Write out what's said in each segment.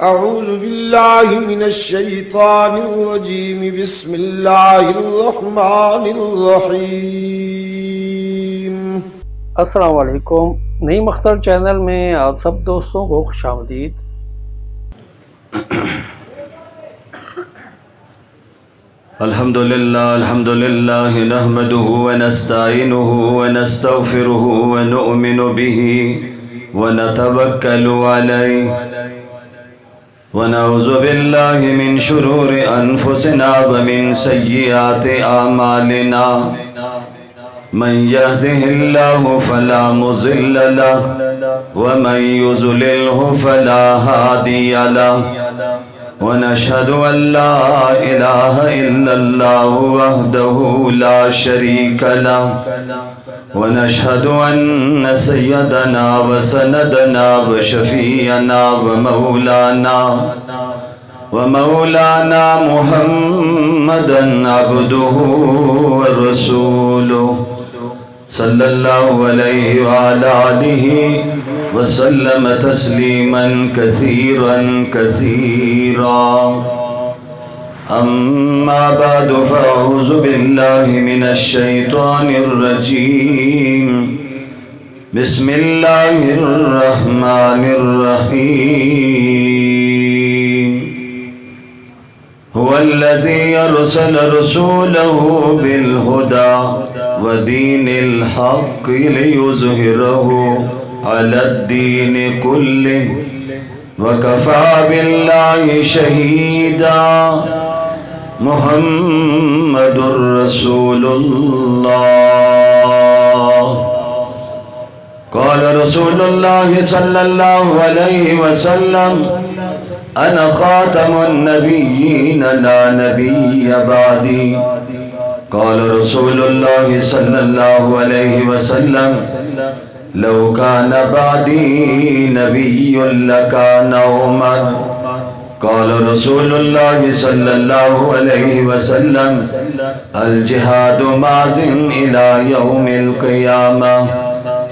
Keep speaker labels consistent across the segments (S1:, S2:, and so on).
S1: أعوذ بالله من الشيطان الرجيم بسم الله الرحمن الرحيم.
S2: السلام علیکم. نعیم اختر چینل میں آپ سب دوستوں کو خوش آمدید.
S3: الحمدللہ نحمده ونستعینه ونستغفره ونؤمن به ونتوکل علیہ ونعوذ باللہ من شرور انفسنا ومن سیئات اعمالنا من يهده الله فلا مضل له ومن يضلله فلا هادي له ونشهد أن لا إله إلا الله وحده لا شريك له ونشهد أن سيدنا وسندنا وشفيعنا ومولانا محمدا عبده ورسوله صلى الله عليه وعلى آله وسلم تسليما كثيرا كثيرا. أما بعد فأعوذ بالله من الشيطان الرجيم. بسم الله الرحمن الرحيم. هو الذي أرسل رسوله بالهدى ودين الحق ليظهره على الدين كله وكفى بالله شهيدا. محمد رسول الله. قال رسول الله صلى الله عليه وسلم أنا خاتم النبيين لا نبي بعدي. قال رسول الله صلى الله عليه وسلم لو كان بعدي نبي لكان عمر. قال رسول الله صلى الله عليه وسلم الجهاد ماض إلى يوم القيامة.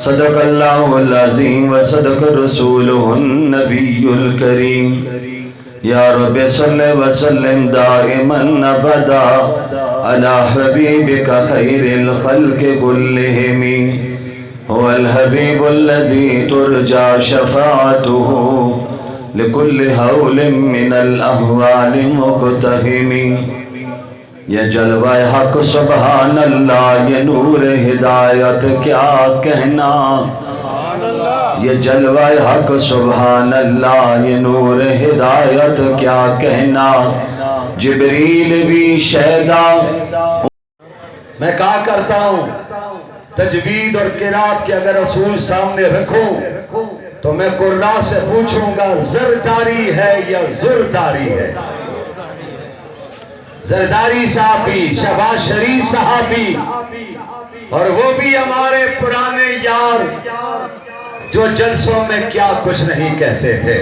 S3: صدق الله العظيم وصدق رسوله النبي الكريم. يا رب صل وسلم دائما أبدا على حبيبك خير الخلق كلهم. هو الحبيب الذي ترجى شفاعته لكل هول من الأهوال مقتحم. یہ جلوہ حق سبحان اللہ، یہ نور ہدایت کیا کہنا. یہ جلوہ حق سبحان اللہ، یہ نور ہدایت کیا کہنا. جبریل بھی شہدا. میں کہا کرتا ہوں تجوید اور قرات کے اگر اصول سامنے رکھوں تو میں قراء سے پوچھوں گا زرداری ہے یا زرداری ہے. زرداری صحابی، شہباز شریف صحابی، اور وہ بھی ہمارے پرانے یار جو جلسوں میں کیا کچھ نہیں کہتے تھے.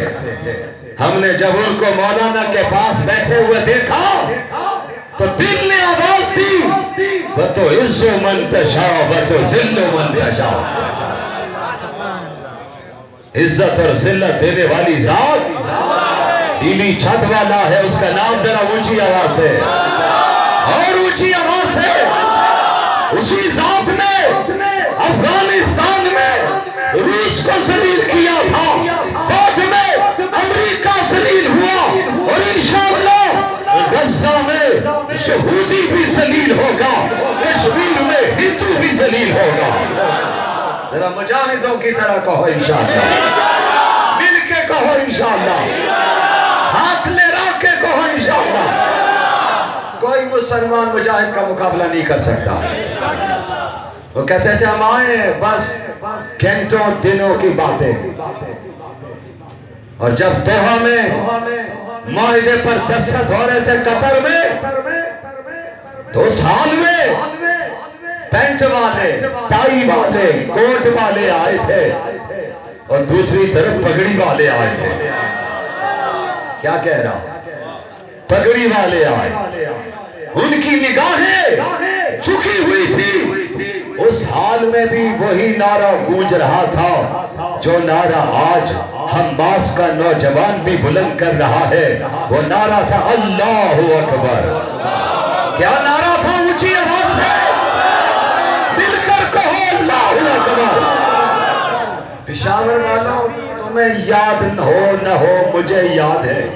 S3: ہم نے جب ان کو مولانا کے پاس بیٹھے ہوئے دیکھا تو دل نے آواز دی وَتُو عِزُّ مَن تَشَاءُ وَتُو ذِلُّ مَن تَشَاءُ. عزت اور ذلت دینے والی ذات نیلی چھت والا ہے. اس کا نام ذرا اونچی آواز سے اور اونچی آواز سے. اسی ذات نے افغانستان میں روس کو ذلیل کیا تھا، بعد میں امریکہ ذلیل ہوا، اور انشاءاللہ غزہ میں یہودی بھی ذلیل ہوگا، کشمیر میں ہندو بھی ذلیل ہوگا. ذرا مجاہدوں کی طرح کہو انشاءاللہ، مل کے کہو انشاءاللہ، ہاتھ لے رکھ کے کہو انشاءاللہ. کوئی مسلمان مجاہد کا مقابلہ نہیں کر سکتا. وہ کہتے تھے ہم آئے بس گھنٹوں دنوں کی باتیں، اور جب دوحہ میں معاہدے پر دستخط ہو رہے تھے قطر میں، تو اس حال میں پینٹ والے، ٹائی والے، کوٹ والے آئے تھے، اور دوسری طرف پگڑی والے آئے تھے. کیا کہہ رہا ہوں؟ پگڑی والے آئے، ان کی نگاہیں جھکی ہوئی تھی. اس حال میں بھی وہی نعرہ گونج رہا تھا جو نعرہ آج حماس کا نوجوان بھی بلند کر رہا ہے، وہ نعرہ تھا اللہ اکبر۔ کیا نعرہ تھا؟ اونچی آواز سے مل کر کہو اللہ اکبر۔ پشاور والوں تمہیں یاد نہ ہو مجھے یاد ہے،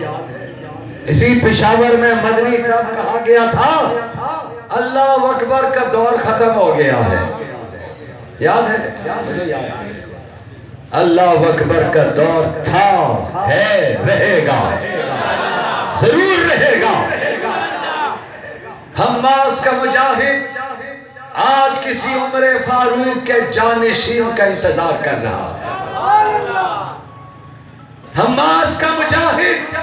S3: اسی پشاور میں مدنی صاحب کہا گیا تھا اللہ اکبر کا دور ختم ہو گیا ہے، یاد ہے؟ اللہ اکبر کا دور تھا، ہے، رہے گا، ضرور رہے گا۔ حماس کا مجاہد آج کسی عمر فاروق کے جانشین کا انتظار کر رہا ہے۔ حماس کا مجاہد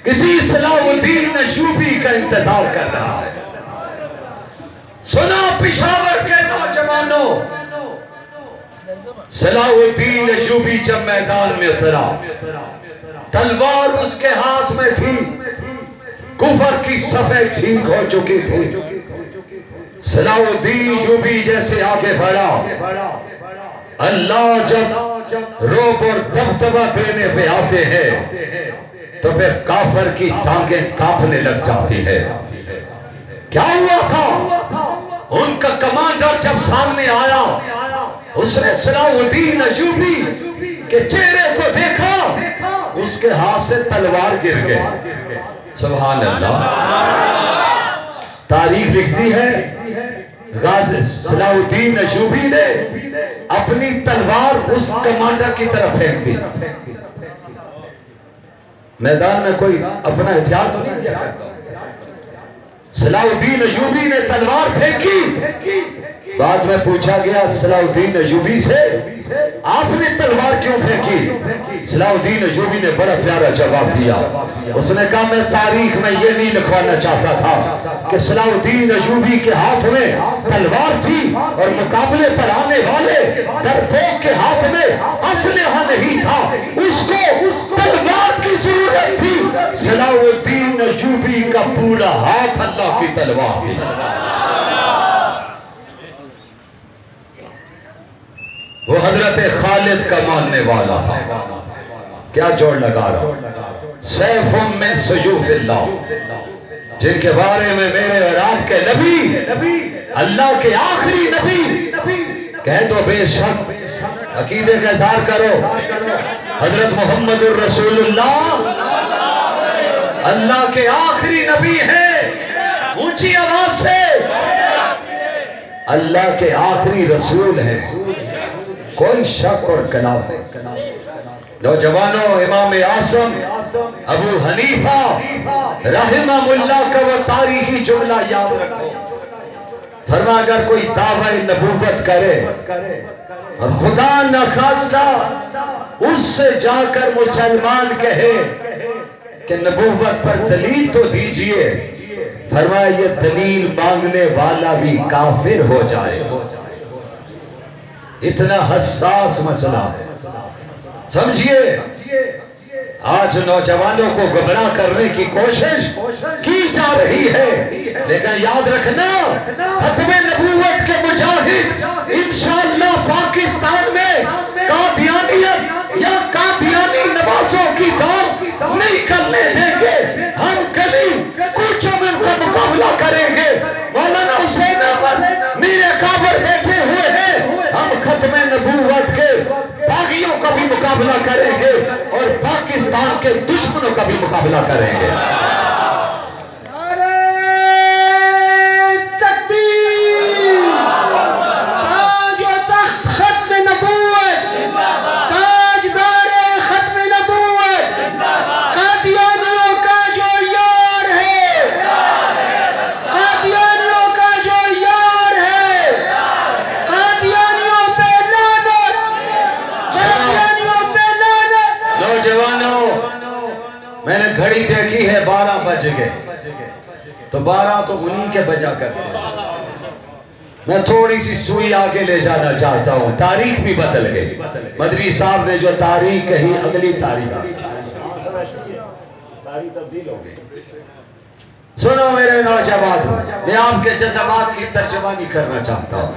S3: کسی صلاح الدین ایوبی کا انتظار کر رہا ہے۔ سنا پشاور کے نوجوانوں، صلاح الدین ایوبی جب میدان میں اترا، تلوار اس کے ہاتھ میں تھی، کفر کی صفیں ٹھیک ہو چکی تھی۔ صلاح الدین ایوبی جیسے آگے بڑھا، اللہ جب روب اور دبدبہ دینے پہ آتے ہیں تو پھر کافر کی ٹانگیں کانپنے لگ جاتی ہے۔ کیا ہوا تھا؟ ان کا کمانڈر جب سامنے آیا، اس نے صلاح الدین ایوبی کے چہرے کو دیکھا، اس کے ہاتھ سے تلوار گر گئی۔ سبحان اللہ۔ تاریخ لکھتی ہے غازی صلاح الدین ایوبی نے اپنی تلوار اس کمانڈر کی طرف پھینک دی۔ میدان میں کوئی اپنا ہتھیار تو نہیں دیا کرتا۔ صلاح الدین ایوبی نے تلوار پھینکی، بعد میں پوچھا گیا صلاح الدین ایوبی سے آپ نے تلوار کیوں پھینکی؟ صلاح الدین ایوبی نے بڑا پیارا جواب دیا، اس نے کہا میں تاریخ میں یہ نہیں لکھوانا چاہتا تھا کہ صلاح الدین ایوبی کے ہاتھ میں تلوار تھی اور مقابلے پر آنے والے ڈرپوک کے ہاتھ میں اسلحہ نہیں تھا، اس کو تلوار کی ضرورت تھی۔ صلاح الدین ایوبی کا پورا ہاتھ اللہ کی تلوار تھی۔ وہ حضرت خالد کا ماننے والا تھا۔ کیا جوڑ لگا رہا؟ سیف من سیوف اللہ، جن کے بارے میں میرے اور آپ کے نبی، اللہ کے آخری نبی، کہہ دو بے شک عقیدے کا اظہار کرو، حضرت محمد الرسول اللہ اللہ کے آخری نبی ہیں۔ اونچی آواز سے اللہ کے آخری رسول ہیں، کوئی شک اور کلام نہیں۔ نوجوانوں، امام اعظم ابو حنیفہ رحمہ اللہ کا وہ تاریخی جملہ یاد رکھو، فرما اگر کوئی دعوی نبوت کرے اور خدا نخواستہ اس سے جا کر مسلمان کہے کہ نبوت پر دلیل تو دیجئے، فرمایا یہ دلیل مانگنے والا بھی کافر ہو جائے۔ اتنا حساس مسئلہ ہے، سمجھیے۔ آج نوجوانوں کو گمراہ کرنے کی کوشش کی جا رہی ہے، لیکن یاد رکھنا ختم نبوت کے مجاہد انشاءاللہ پاکستان میں قادیانیت یا قادیانی نوازوں کی دور نہیں کرنے دیں گے۔ ہم گلی کوچوں میں ان کا مقابلہ کریں گے۔ مولانا حسین احمد میر کابر بیٹھے ہوئے ہیں، ہم ختم نبوت کے باغیوں کا بھی مقابلہ کریں گے اور پاکستان کے دشمنوں کا بھی مقابلہ کریں گے۔ میں نے گھڑی دیکھی ہے 12 بج گئے، تو 12 تو انہی کے بجا کرتے ہیں۔ میں تھوڑی سی سوئی آگے لے جانا چاہتا ہوں، تاریخ بھی بدل گئی۔ مدری صاحب نے جو تاریخ کہی، اگلی تاریخ تبدیل ہو گئی۔ سنو میرے نوجوان، میں آپ کے جذبات کی ترجمانی کرنا چاہتا ہوں۔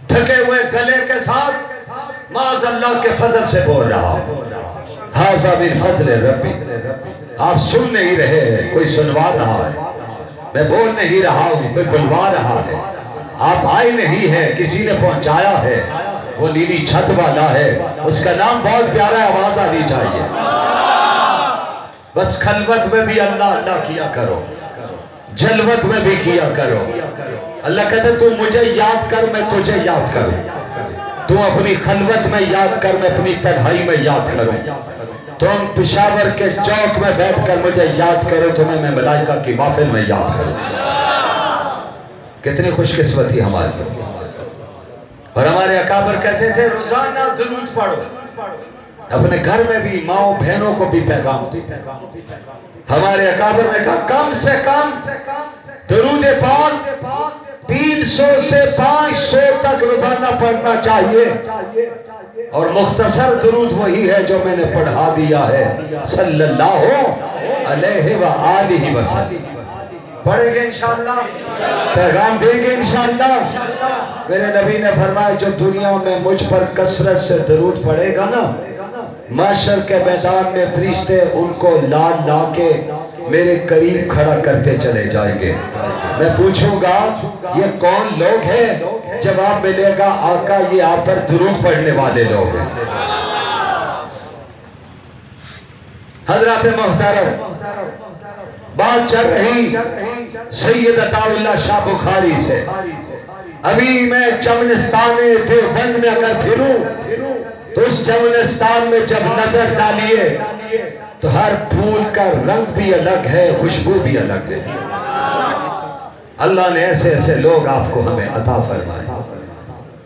S3: تھکے ہوئے گلے کے ساتھ معاذ اللہ کے فضل سے بول رہا ہوں۔ हाज़ा मिन फज़ल रब्बी। आप सुन नहीं रहे हैं, कोई सुनवा रहा है। मैं बोल नहीं रहा हूँ, कोई बुलवा रहा है। आप आए नहीं है, किसी ने पहुंचाया है। वो नीली छत वाला है, उसका नाम बहुत प्यारा है, आवाज आनी चाहिए। बस खलवत में भी अल्लाह अल्लाह किया करो, जलवत में भी किया करो। अल्लाह कहते तू मुझे याद कर, मैं तुझे याद करूं। तू अपनी खलवत में याद कर, मैं अपनी तन्हाई में याद करूं। तुम पेशावर के चौक में बैठकर मुझे याद करो, तुम्हें मैं मलाइका की महफिल में याद करूं। कितनी खुशकिस्मती हमारी। और हमारे अकाबर कहते थे रोजाना दुरूद पढ़ो, अपने घर में भी माओ बहनों को भी पैगाम दो। हमारे अकाबर ने कहा कम से कम दुरूद पाक 300 से 500 तक रोजाना पढ़ना चाहिए। और मुख्तसर दुरूद वही है जो मैंने पढ़ा दिया है, सल्लल्लाहु अलैहि व आलिहि वसल्लम। पढ़ेंगे इंशाअल्लाह, पैगाम देंगे इंशाअल्लाह। मेरे नबी ने फरमाया जो दुनिया में मुझ पर कसरत से दुरूद पढ़ेगा ना, माशर के मैदान में फरिश्ते उनको ला ला के मेरे करीब खड़ा करते चले जाएंगे। मैं पूछूंगा ये कौन लोग हैं? जवाब मिलेगा आका ये आप पर दुरूद पढ़ने वाले लोग हैं। हजरत मोहतरम, बात चल रही सैयद अताउल्लाह शाह बुखारी से। अभी मैं चमनिस्तान देवबंद में अगर फिरूं तो उस चमनिस्तान में जब नजर डालिए तो हर फूल का रंग भी अलग है, खुशबू भी अलग है। अल्लाह ने ऐसे ऐसे लोग आपको हमें अता फरमाए।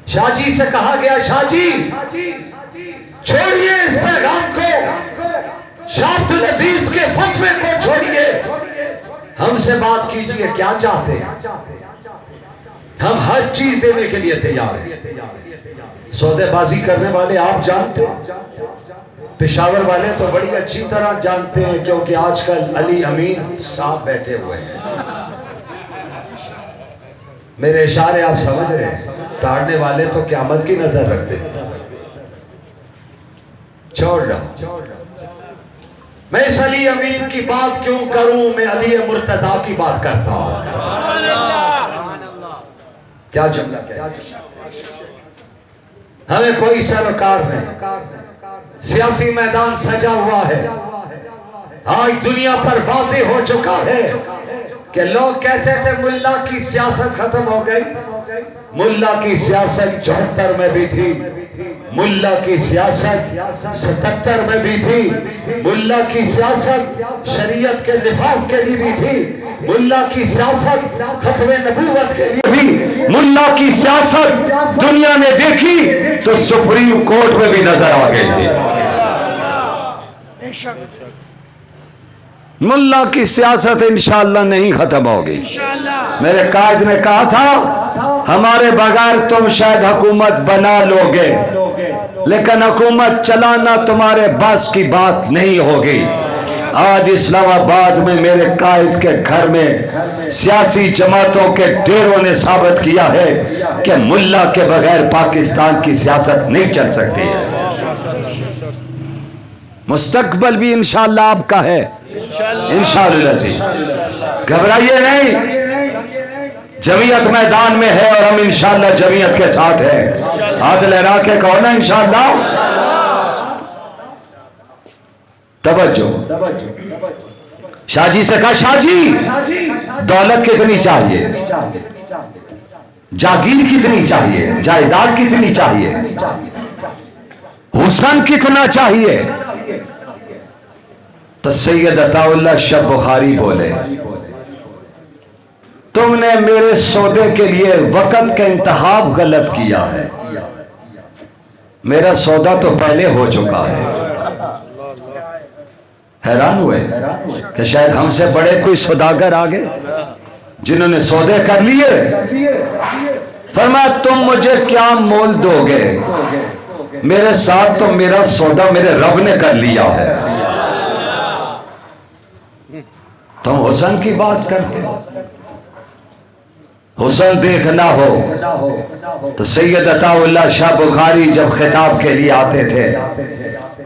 S3: शाह जी से कहा गया शाह जी छोड़िए इस पैगाम को, शाह अब्दुल अजीज के फतवे को छोड़िए, हमसे बात कीजिए, क्या चाहते हैं? हम हर चीज देने के लिए तैयार हैं। सौदेबाजी करने वाले आप जानते हैं, पेशावर वाले तो बड़ी अच्छी तरह जानते हैं, क्योंकि आजकल अली अमीन साहब बैठे हुए हैं। मेरे इशारे आप समझ रहे हैं। ताड़ने वाले तो क़यामत की नजर रखते हैं। छोड़ रहा, मैं इस अली अमीन की बात क्यों करूं? मैं अली मुर्तजा की बात करता हूं। क्या जुमला क्या? हमें कोई सरोकार नहीं। सियासी मैदान सजा हुआ है। आज दुनिया पर वाज़ेह हो चुका है कि लोग कहते थे मुल्ला की सियासत खत्म हो गई। मुल्ला की सियासत 74 में भी थी, मुल्ला की सियासत 77 में भी थी, मुल्ला की सियासत शरीयत के लिफाज के लिए भी थी, मुल्ला की सियासत खत्मे नबूवत के लिए भी, मुल्ला की सियासत दुनिया ने देखी तो सुप्रीम कोर्ट में भी नजर आ गई थी। मुल्ला की सियासत इंशाअल्लाह नहीं खत्म होगी। मेरे कायद ने कहा था हमारे बगैर तुम शायद हुकूमत बना लोगे, लेकिन हुकूमत चलाना तुम्हारे बस की बात नहीं होगी। आज इस्लामाबाद में मेरे कायद के घर में सियासी जमातों के डेरों ने साबित किया है कि मुल्ला के बगैर पाकिस्तान की सियासत नहीं चल सकती है। मुस्तकबल भी इंशाअल्लाह आपका है, इंशाअल्लाह। घबराइए नहीं, जमीयत मैदान में है और हम इंशाअल्लाह जमीयत के साथ हैं। हाथ लहरा के कहो ना इंशाअल्लाह। तवज्जो। शाह जी से कहा शाह जी दौलत कितनी चाहिए, जागीर कितनी चाहिए, जायदाद कितनी चाहिए, हुस्न कितना चाहिए? तो सैयद अताउल्लाह शाह बुखारी बोले तुमने मेरे सौदे के लिए वक़्त का इंतखाब गलत किया है। मेरा सौदा तो पहले हो चुका है। हैरान हुए कि शायद हमसे बड़े कोई सौदागर आ गए जिन्होंने सौदे कर लिए। फरमाया तुम मुझे क्या मोल दोगे? मेरे साथ तो मेरा सौदा मेरे रब ने कर लिया है। तुम हुस्न की बात करते हो, हुस्न देखना हो तो सैयद अताउल्लाह शाह बुखारी जब खिताब के लिए आते थे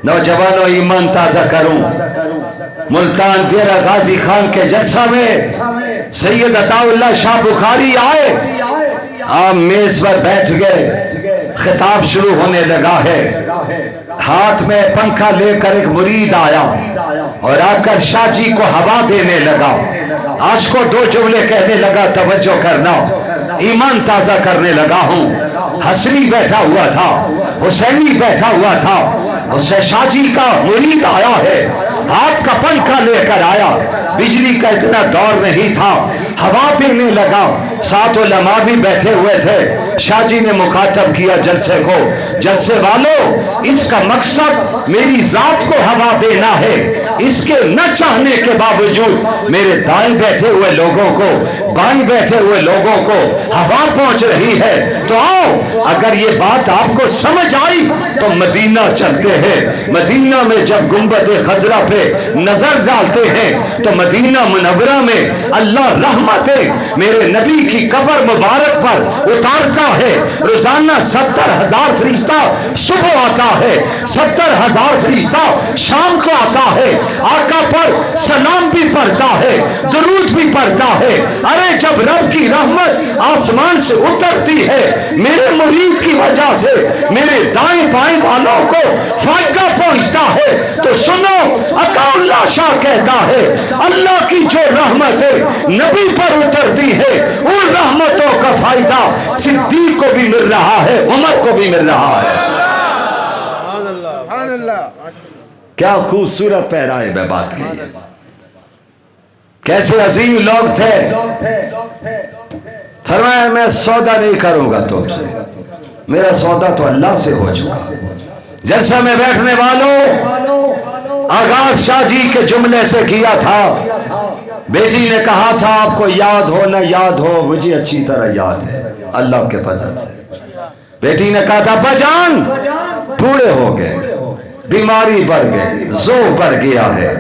S3: नौजवानों ईमान ताजा करूं। मुल्तान डेरा गाजी खान के जलसा में सैयद अताउल्लाह शाह बुखारी आए, आप मेज पर बैठ गए, खिताब शुरू होने लगा है। हाथ में पंखा लेकर एक मुरीद आया और आकर शाह जी को हवा देने लगा। आज को दो जुमले कहने लगा, तवज्जो करना, ईमान ताजा करने लगा हूं। हसनी बैठा हुआ था, हुसैनी बैठा हुआ था, उससे शाह जी का मुरीद आया है, हाथ का पंखा लेकर आया। बिजली का इतना दौर नहीं था, हवा देने लगा। साथ उलमा भी बैठे हुए थे। शाह जी ने मुखातब किया जलसे को, जलसे वालों, इसका मकसद मेरी जात को हवा देना है। इसके न चाहने के बावजूद मेरे दाएं बैठे हुए लोगों को, बाएं बैठे हुए लोगों को हवा पहुंच रही है। तो आओ, अगर ये बात आपको समझ आई तो मदीना चलते हैं। मदीना में जब गुंबद खजरा पे नजर डालते हैं तो मदीना मुनव्वरा में अल्लाह रहमतें मेरे नबी की कब्र मुबारक पर उतारता है। रोजाना 70,000 फरिश्ता सुबह आता है, 70,000 फरिश्ता शाम को आता है। आका पर सलाम भी पढ़ता है, दुरूद भी पढ़ता है। अरे जब रब की रहमत आसमान से उतरती है मेरे मुरीद की वजह से मेरे दाएं बाएं वालों को फायदा पहुंचता है, तो सुनो, अताउल्लाह शाह कहता है अल्लाह की जो रहमतें नबी पर उतरती है उन रहमतों का फायदा सिद्दीक को भी मिल रहा है, उमर को भी मिल रहा है। क्या खूबसूरत पैराए में बात की है। कैसे अजीम लोग थे। फरमाया मैं सौदा नहीं करूंगा तुमसे, मेरा सौदा तो अल्लाह से हो चुका। जैसा में बैठने वालों, आगाज शाह जी के जुमले से किया था। बेटी ने कहा था आपको याद हो न याद हो, मुझे अच्छी तरह याद है अल्लाह के फजल से। बेटी ने कहा था बजान बूढ़े हो गए, बीमारी बढ़ गई, जोर बढ़ गया है,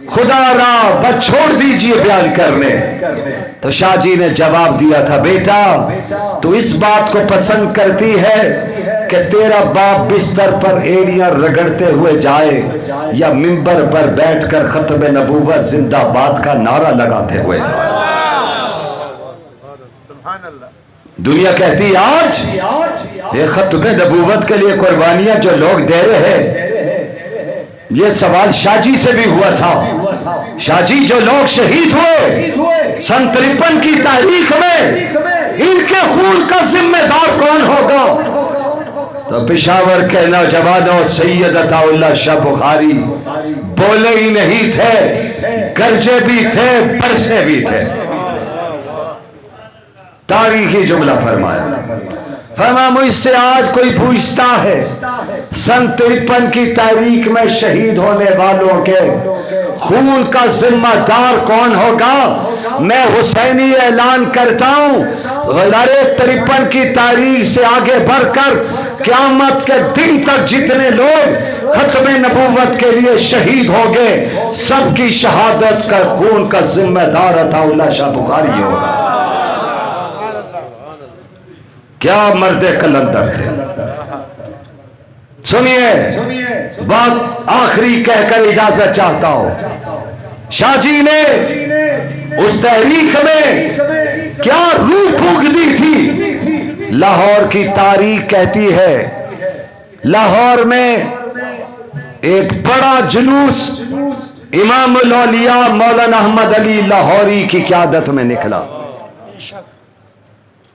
S3: खुदा रा बस छोड़ दीजिए बयान करने। तो शाह जी ने जवाब दिया था बेटा तू इस बात को पसंद करती है कि तेरा बाप बिस्तर पर एड़ियां रगड़ते हुए जाए या मिंबर पर बैठकर खत्म नबूवत जिंदाबाद का नारा लगाते हुए जाए। दुनिया कहती है आज ये खत्म नबूवत के लिए कुर्बानियां जो लोग दे रहे हैं, ये सवाल शाह जी से भी हुआ था। शाह जी जो लोग शहीद हुए सन 53 की तारीख में, इनके खून का जिम्मेदार कौन होगा? तो पेशावर के नौजवानों सैयद अताउल्लाह शाह बुखारी बोले ही नहीं थे, गरजे भी थे, बरसे भी थे। तारीखी जुमला फरमाया मुझसे आज कोई पूछता है सन 53 की तारीख में शहीद होने वालों के खून का जिम्मेदार कौन होगा? मैं हुसैनी ऐलान करता हूं 53 की तारीख से आगे बढ़कर क़यामत के दिन तक जितने लोग खत्म नबूवत के लिए शहीद हो गए सबकी शहादत का खून का जिम्मेदार अताउल्लाह शाह बुखारी होगा। क्या मर्दे कलंदर थे। सुनिए बात आखिरी कहकर इजाजत चाहता हूं। शाह जी ने उस तहरीक में क्या रूह फूंक दी थी। लाहौर की तारीख कहती है लाहौर में एक बड़ा जुलूस इमामुल औलिया मौलाना अहमद अली लाहौरी की क़यादत में निकला।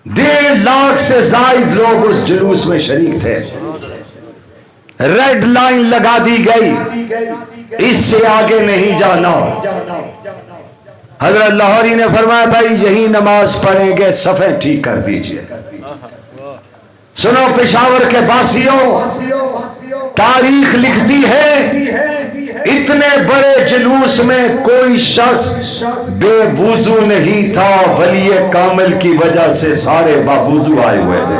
S3: 1.5 लाख से जायद लोग उस जुलूस में शरीक थे। रेड लाइन लगा दी गई, इससे आगे नहीं जाना। हजरत लाहौरी ने फरमाया भाई यही नमाज पढ़ेंगे, सफे ठीक कर दीजिए। सुनो पेशावर के बासियों, तारीख लिखती है इतने बड़े जुलूस में कोई शख्स बेवुजू नहीं था, वलिये कामिल की वजह से सारे बावुजू आए हुए थे।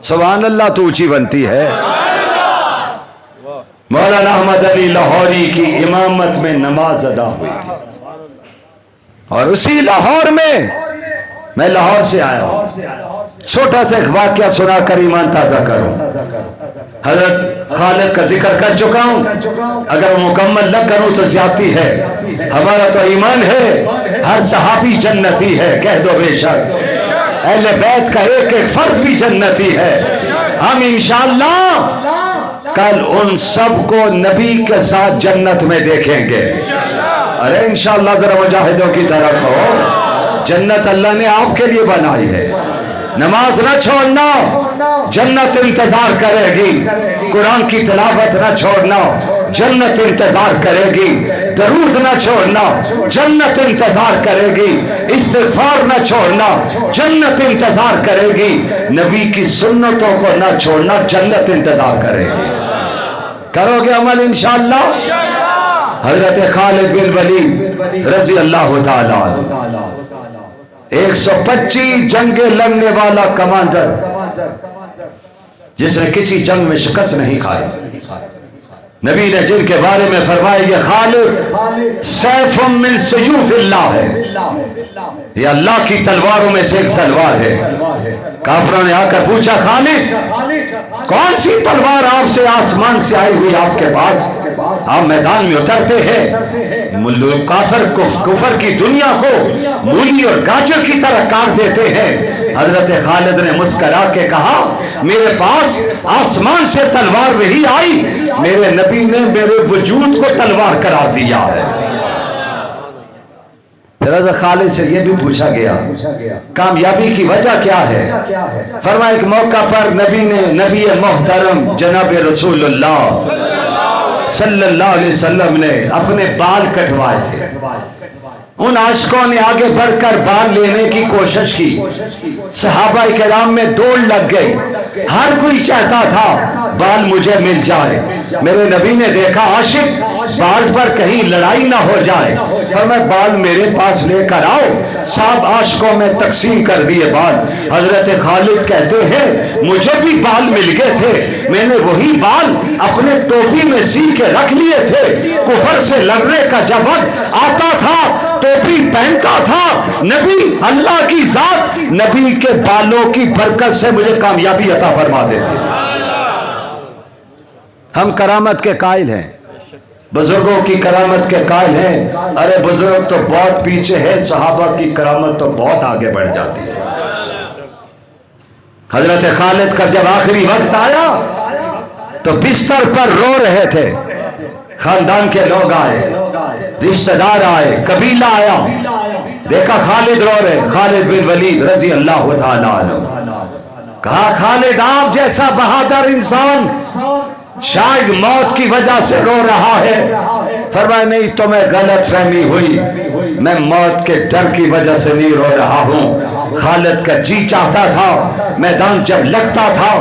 S3: सुभान अल्लाह तो ऊंची बनती है। मौलाना अहमद अली लाहौरी की इमामत में नमाज अदा हुई और उसी लाहौर में, मैं लाहौर से आया हूं, छोटा सा एक वाक्य सुनाकर ईमान ताजा करूं। हजरत खालिद का जिक्र कर चुका हूं, अगर मुकम्मल न करूं तो ज्यादती है। हमारा तो ईमान है हर सहाबी जन्नती है, कह दो बेशक। अहले बैत का एक एक फर्द भी जन्नती है। हम इंशाअल्लाह कल उन सबको नबी के साथ जन्नत में देखेंगे। अरे इंशाअल्लाह जरा मुजाहिदों की तरफ हो, जन्नत अल्लाह ने आपके लिए बनाई है। नमाज न छोड़ना, जन्नत इंतजार करेगी। कुरान की तिलावत न छोड़ना, जन्नत इंतजार करेगी। दरूद न छोड़ना, जन्नत इंतजार करेगी। इस्तिग़फ़ार न छोड़ना, जन्नत इंतजार करेगी। नबी की सुन्नतों को न छोड़ना, जन्नत इंतजार करेगी। करोगे अमल इंशाअल्लाह। हजरत खालिद बिन वलीद रज़ी अल्लाह ताला 125 जंगे लड़ने वाला कमांडर, जिसने किसी जंग में शिकस्त नहीं खाई। नबी ने जिनके बारे में फरमाया ये खालिद सैफुम मिन सयूफिल्लाह है, ये अल्लाह की तलवारों में से एक तलवार है। काफिरों ने आकर पूछा खालिद कौन सी तलवार आपसे आसमान से आई हुई आपके पास? आप मैदान में उतरते हैं, काफिर कुफर की दुनिया को मूली और गाजर की तरह काट देते हैं। हजरत खालिद ने मुस्करा के कहा मेरे पास आसमान से तलवार नहीं आई, मेरे नबी ने मेरे वजूद को तलवार करार दिया है। फिर खालिद से यह भी पूछा गया कामयाबी की वजह क्या है? फरमाया एक मौका पर नबी मोहतरम जनाब रसूलुल्लाह सल्लल्लाहु अलैहि वसल्लम ने अपने बाल कटवाए थे। उन आशिकों ने आगे बढ़कर बाल लेने की कोशिश की, सहाबा किराम में दौड़ लग गई। हर कोई चाहता था बाल मुझे मिल जाए। मेरे नबी ने देखा आशिक बाल पर कहीं लड़ाई ना हो जाए, और मैं बाल मेरे पास लेकर आओ। सब आशिकों में तकसीम कर दिए बाल। हजरत खालिद कहते हैं मुझे भी बाल मिल गए थे, मैंने वही बाल अपने टोपी में सी के रख लिए थे। कुफर से लड़ने का जब वक्त आता था टोपी पहनता था। नबी अल्लाह की जात नबी के बालों की बरकत से मुझे कामयाबी अता फरमा देती। हम करामत के कायल हैं, बुजुर्गों की करामत के कायल हैं। अरे बुजुर्ग तो बहुत पीछे है, सहाबा की करामत तो बहुत आगे बढ़ जाती है। हजरत खालिद का जब आखिरी वक्त आया तो बिस्तर पर रो रहे थे। खानदान के लोग आए, रिश्तेदार आए, कबीला आया, देखा खालिद रो रहे। खालिद बिन वलीद रजी अल्लाह ताला अन्हु कहा खालिद आप जैसा बहादुर इंसान शायद मौत की वजह से रो रहा है। फरमाया नहीं तुम्हें गलत फहमी हुई, मैं मौत के डर की वजह से नहीं रो रहा हूं। खालिद का जी चाहता था मैदान जब लगता था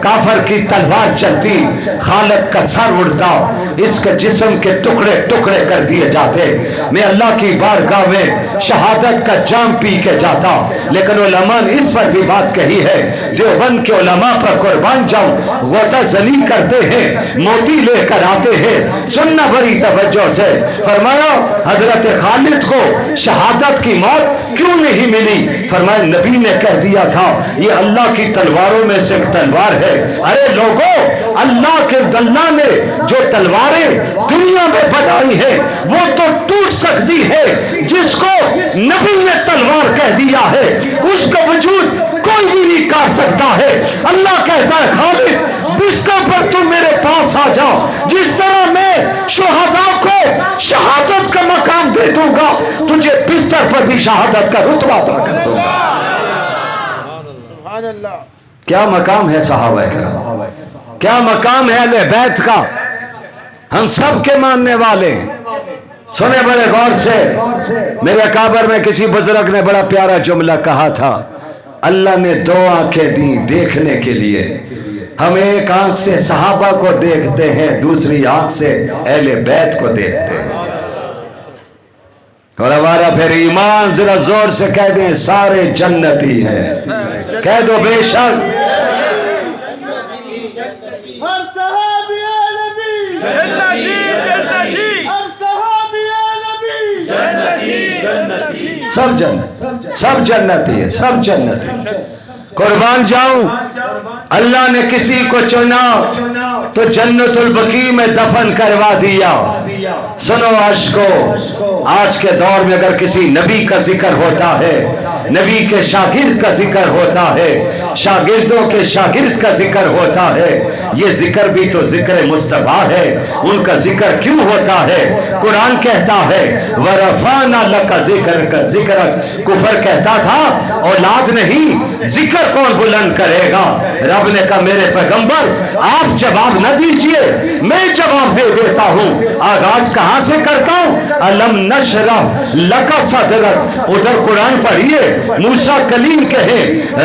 S3: काफर की तलवार चलती, खालिद का सर उड़ता, इसके जिस्म के टुकड़े टुकड़े कर दिए जाते। मैं अल्लाह की बारगाह में शहादत का जाम पी के जाता। लेकिन उलमा ने इस पर भी बात कही है, देवबंद के उलमा पर कुर्बान जाऊं, गोता जनी करते हैं, मोती लेकर आते हैं। सुनना बड़ी तवज्जो से। फरमाया हजरत खालिद को शहादत की मौत क्यों नहीं मिली? फरमाया नबी ने कह दिया था ये अल्लाह की तलवारों में से एक तलवार है। अरे लोगों, अल्लाह के अल्लाह ने जो तलवारें दुनिया में बनाई है वो तो टूट सकती है, जिसको नबी ने तलवार कह दिया है उसका वजूद कोई भी नहीं काट सकता है। अल्लाह कहता है खालिद बिस्तर पर तुम मेरे पास आ जाओ, जिस तरह मैं शुहदा को शहादत का मकाम दे दूंगा, तुझे बिस्तर पर भी शहादत का रुतबा अता कर दूंगा। क्या मकाम है सहाबा किराम, क्या मकाम है अहले बैत का। हम सब के मानने वाले हैं। सुने बड़े गौर से, मेरे अकाबर में किसी बुजुर्ग ने बड़ा प्यारा जुमला कहा था, अल्लाह ने दो आंखें दी देखने के लिए। हम एक आंख से सहाबा को देखते हैं, दूसरी आंख से अहले बैत को देखते हैं। और हमारा फिर ईमान जरा जोर से कह दें सारे जन्नती हैं, कह दो बेशक। सब जन्नत, सब जन्नती है, सब जन्नती। قربان جاؤں اللہ نے کسی کو چنا تو جنت البقیع میں دفن کروا دیا. سنو عاشقو، آج کے دور میں اگر کسی نبی کا ذکر ہوتا ہے، نبی کے شاگرد کا ذکر ہوتا ہے، شاگردوں کے شاگرد کا ذکر ہوتا ہے، یہ ذکر بھی تو ذکر مصطفیٰ ہے. ان کا ذکر کیوں ہوتا ہے؟ قرآن کہتا ہے وَرَفَعْنَا لَكَ ذِكْرَكَ ذکر. کفر کہتا تھا اولاد نہیں، ذکر کون بلند کرے گا؟ رب نے کہا میرے پیغمبر آپ جواب نہ دیجئے، میں جواب دے دیتا ہوں. آغاز کہاں سے کرتا ہوں؟ الم نشرح لک صدرک. ادھر قرآن پڑھیے، موسیٰ کلیم کہے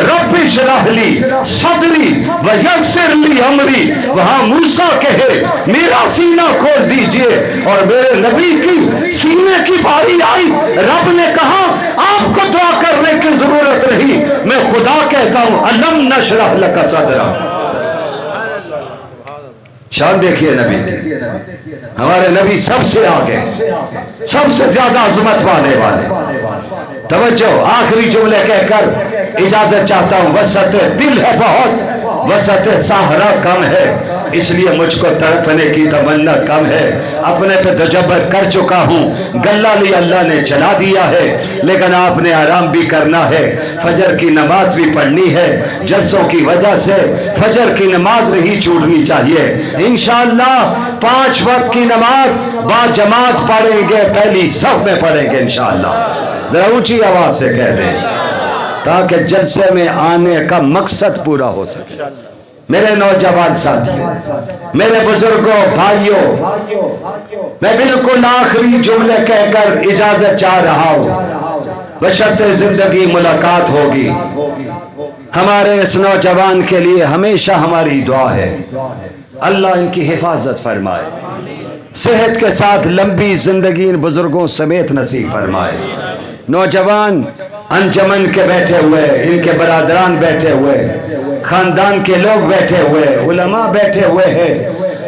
S3: رب اشرح لی صدری ویسر لی امری. وہاں موسیٰ کہے میرا سینہ کھول دیجئے، اور میرے نبی کی سینے کی باری آئی. رب نے کہا آپ کو دعا کرنے کی ضرورت نہیں، میں خدا کہتا ہوں الم نشرح لک صدرک. شان دیکھیے نبی کی، ہمارے نبی سب سے آگے، سب سے زیادہ عظمت والے. توجہ، آخری جملے کہہ کر اجازت چاہتا ہوں. وسعت دل ہے بہت، وسعت صحرا کم ہے، اس لیے مجھ کو تڑپنے کی تمنا کم ہے. اپنے پہ تجبر کر چکا ہوں، گلہ لی اللہ نے چلا دیا ہے، لیکن آپ نے آرام بھی کرنا ہے، فجر کی نماز بھی پڑھنی ہے. جلسوں کی وجہ سے فجر کی نماز نہیں چھوڑنی چاہیے. انشاءاللہ 5 وقت کی نماز با جماعت پڑھیں گے، پہلی صف میں پڑھیں گے انشاءاللہ. ذرا اونچی آواز سے کہہ دیں تاکہ جلسے میں آنے کا مقصد پورا ہو سکے. میرے نوجوان ساتھیوں، میرے بزرگوں، بھائیوں، میں بالکل آخری جملے کہہ کر اجازت چاہ رہا ہوں. بشرط زندگی ملاقات ہوگی. ہمارے اس نوجوان کے لیے ہمیشہ ہماری دعا ہے اللہ ان کی حفاظت فرمائے، صحت کے ساتھ لمبی زندگی ان بزرگوں سمیت نصیب فرمائے. نوجوان انجمن کے بیٹھے ہوئے، ان کے برادران بیٹھے ہوئے، خاندان کے لوگ بیٹھے ہوئے، علماء بیٹھے ہوئے ہیں،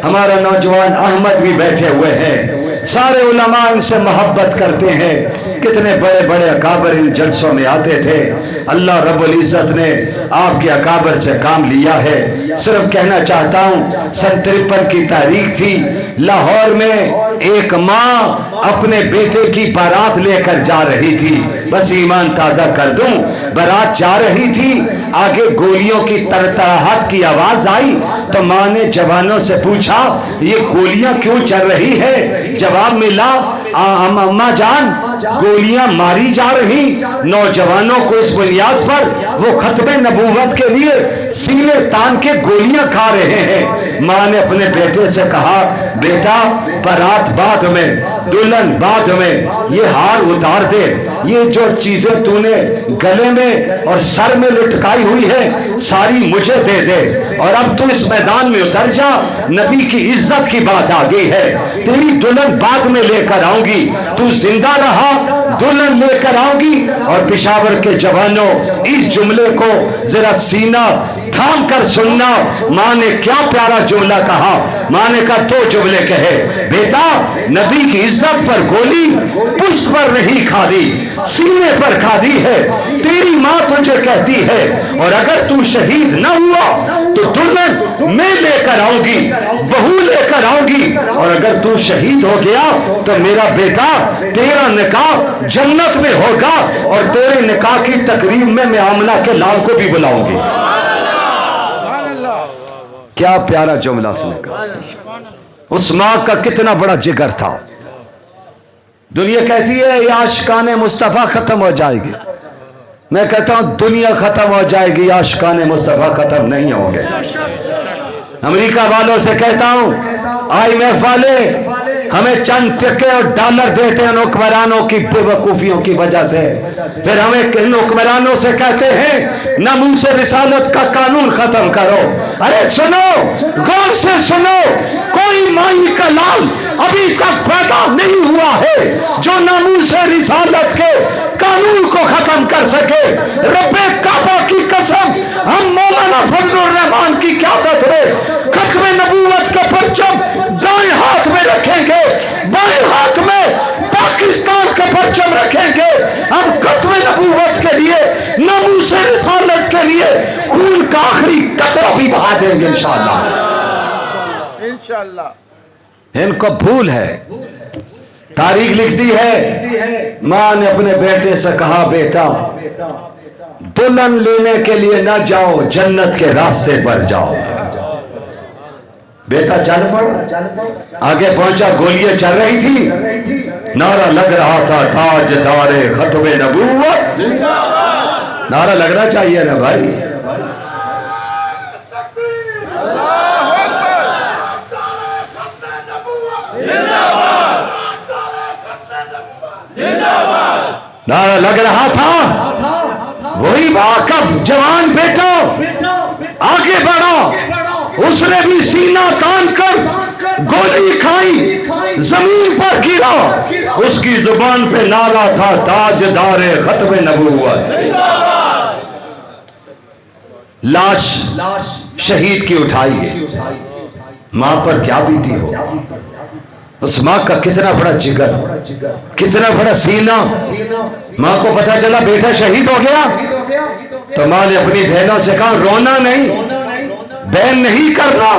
S3: ہمارا نوجوان احمد بھی بیٹھے ہوئے ہیں. سارے علماء ان سے محبت کرتے ہیں. کتنے بڑے بڑے اکابر ان جلسوں میں آتے تھے. اللہ رب العزت نے آپ کے اکابر سے کام لیا ہے. صرف کہنا چاہتا ہوں، سن 53 کی تاریخ تھی، لاہور میں ایک ماں اپنے بیٹے کی بارات لے کر جا رہی تھی. بس ایمان تازہ کر دوں، بارات جا رہی تھی، آگے گولیوں کی تڑتڑاہٹ کی آواز آئی تو ماں نے جوانوں سے پوچھا یہ گولیاں کیوں چل رہی ہے؟ جواب ملا اماں جان گولیاں ماری جا رہی. نوجوانوں کو اس بنیاد پر وہ ختم نبوت کے لیے سینے تان کے گولیاں کھا رہے ہیں. ماں نے اپنے بیٹے سے کہا بیٹا بارات بعد میں، دلہن بعد میں، یہ ہار اتار دے، یہ جو چیزیں تو نے گلے میں اور سر میں لٹکائی ہوئی ہے ساری مجھے دے دے، اور اب تو اس میدان میں اتر جا. نبی کی عزت کی بات آ گئی ہے. تیری دلہن بعد میں لے کر آؤں گی، تو زندہ رہا، دلہن لے کر آؤں گی. اور پشاور کے جوانوں اس جملے کو ذرا سینہ تھام کر سننا. ماں نے کیا پیارا جملہ کہا. ماں نے کہا تو جملے کہے بیٹا نبی کی عزت پر گولی پشت پر نہیں کھا دی، سینے پر کھا دی ہے. تیری ماں تجھے کہتی ہے اور اگر تو شہید نہ ہوا تو دلہن میں لے کر آؤں گی، بہو لے کر آؤں گی، اور اگر تو شہید ہو گیا تو میرا بیٹا تیرا نکاح جنت میں ہوگا، اور تیرے نکاح کی تقریب میں آمنہ کے لال کو بھی بلاؤں گی. کیا پیارا جملہ اس نے کہا. اس ماں کا کتنا بڑا جگر تھا. دنیا کہتی ہے یہ عاشقان مصطفیٰ ختم ہو جائے گی. میں کہتا ہوں دنیا ختم ہو جائے گی، عاشقان مصطفیٰ ختم نہیں ہوں گے. امریکہ والوں سے کہتا ہوں IMF والے ہمیں چند ٹکے اور ڈالر دیتے ہیں حکمرانوں کی بے وقوفیوں کی وجہ سے، پھر ہمیں ان حکمرانوں سے کہتے ہیں ناموس رسالت کا قانون ختم کرو. ارے سنو، غور سے سنو، کوئی مائی کا لال ابھی تک پیدا نہیں ہوا ہے جو ناموس رسالت کے قانون کو ختم کر سکے. رب کعبہ کی قسم ہم مولانا فضل الرحمان کی قیادت میں ختم نبوت کا پرچم دائیں ہاتھ میں رکھیں گے، بائیں ہاتھ میں پاکستان کا پرچم رکھیں گے. ہم ختم نبوت کے لیے، ناموس رسالت کے لیے کا آخری قطرہ بھی بہا دیں گے انشاءاللہ۔
S2: انشاءاللہ۔
S3: ان کو بھول ہے، تاریخ لکھتی ہے ماں نے اپنے بیٹے سے کہا بیٹا دلہن لینے کے لیے نہ جاؤ، جنت کے راستے پر جاؤ۔ بیٹا چل پڑا، آگے پہنچا، گولیاں چل رہی تھی، نعرہ لگ رہا تھا تاجدار ختم نبوت۔ نعرہ لگنا چاہیے نا بھائی۔ نعرہ لگ رہا تھا، وہی باقب جوان بیٹا آگے بڑھا، اس نے بھی سینہ تان کر گولی کھائی، زمین پر گرا، اس کی زبان پہ نعرہ تھا تاجدار ختم نبوت۔ لاش شہید کی اٹھائی ہے، ماں پر کیا بیتی ہو، اس ماں کا کتنا بڑا جگر، کتنا بڑا سینہ۔ ماں کو پتا چلا بیٹا شہید ہو گیا تو ماں نے اپنی بہنوں سے کہا رونا نہیں، بین نہیں کرنا،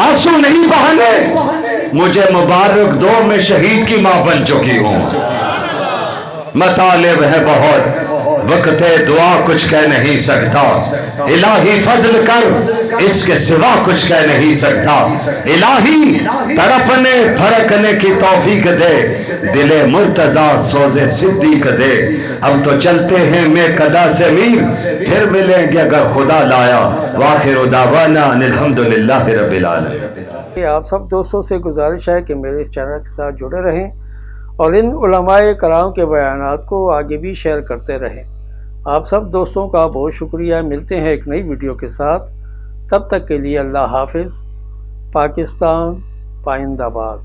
S3: آنسو نہیں بہانے، مجھے مبارک دو، میں شہید کی ماں بن چکی ہوں۔ مطالب ہے بہت، وقت دعا کچھ کہہ نہیں سکتا، الہی فضل کر اس کے سوا کچھ کہہ نہیں سکتا، الہی تڑپنے پھرکنے کی توفیق دے، دل مرتضیٰ سوز صدیق دے۔ اب تو چلتے ہیں میں قدا سے میر، پھر ملیں گے اگر خدا لایا، وآخر دعوانا ان الحمدللہ رب العالمین۔
S2: آپ سب دوستوں سے گزارش ہے کہ میرے اس چینل کے ساتھ جڑے رہیں اور ان علماء کرام کے بیانات کو آگے بھی شیئر کرتے رہیں۔ آپ سب دوستوں کا بہت شکریہ۔ ملتے ہیں ایک نئی ویڈیو کے ساتھ، تب تک کے لیے اللہ حافظ۔ پاکستان پائندہ باد۔